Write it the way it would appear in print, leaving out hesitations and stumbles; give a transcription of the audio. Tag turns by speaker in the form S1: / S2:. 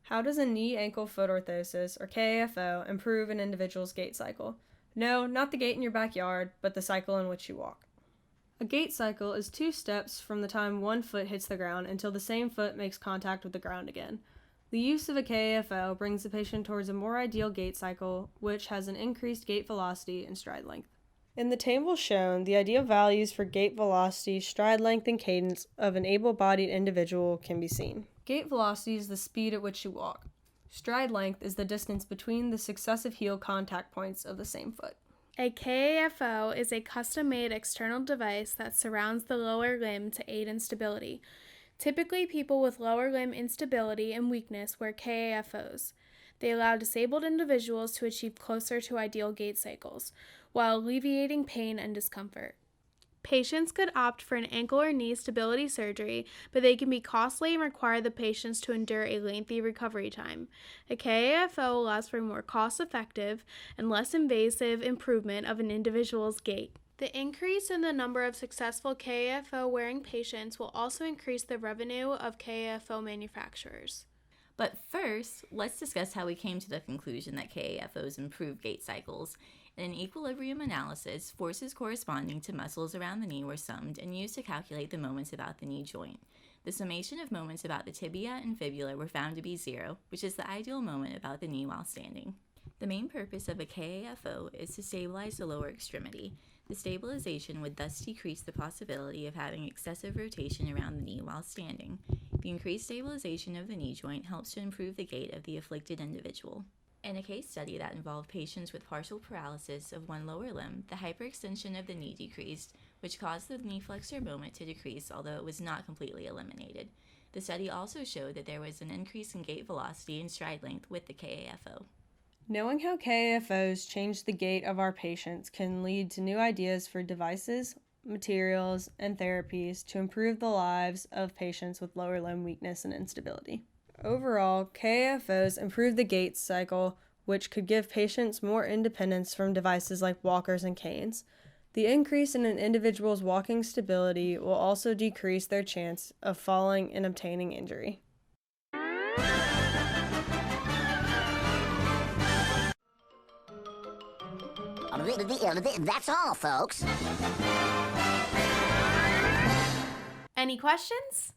S1: How does a knee-ankle foot orthosis, or KAFO, improve an individual's gait cycle? No, not the gait in your backyard, but the cycle in which you walk. A gait cycle is 2 steps from the time one foot hits the ground until the same foot makes contact with the ground again. The use of a KAFO brings the patient towards a more ideal gait cycle, which has an increased gait velocity and stride length. In the table shown, the ideal values for gait velocity, stride length, and cadence of an able-bodied individual can be seen. Gait velocity is the speed at which you walk. Stride length is the distance between the successive heel contact points of the same foot.
S2: A KAFO is a custom-made external device that surrounds the lower limb to aid in stability. Typically, people with lower limb instability and weakness wear KAFOs. They allow disabled individuals to achieve closer to ideal gait cycles, while alleviating pain and discomfort. Patients could opt for an ankle or knee stability surgery, but they can be costly and require the patients to endure a lengthy recovery time. A KAFO allows for a more cost-effective and less invasive improvement of an individual's gait. The increase in the number of successful KAFO-wearing patients will also increase the revenue of KAFO manufacturers.
S3: But first, let's discuss how we came to the conclusion that KAFOs improve gait cycles. In an equilibrium analysis, forces corresponding to muscles around the knee were summed and used to calculate the moments about the knee joint. The summation of moments about the tibia and fibula were found to be 0, which is the ideal moment about the knee while standing. The main purpose of a KAFO is to stabilize the lower extremity. The stabilization would thus decrease the possibility of having excessive rotation around the knee while standing. The increased stabilization of the knee joint helps to improve the gait of the afflicted individual. In a case study that involved patients with partial paralysis of one lower limb, the hyperextension of the knee decreased, which caused the knee flexor moment to decrease, although it was not completely eliminated. The study also showed that there was an increase in gait velocity and stride length with the KAFO.
S1: Knowing how KAFOs change the gait of our patients can lead to new ideas for devices, materials, and therapies to improve the lives of patients with lower limb weakness and instability. Overall, KAFOs improve the gait cycle, which could give patients more independence from devices like walkers and canes. The increase in an individual's walking stability will also decrease their chance of falling and obtaining injury.
S4: That's all, folks.
S2: Any questions?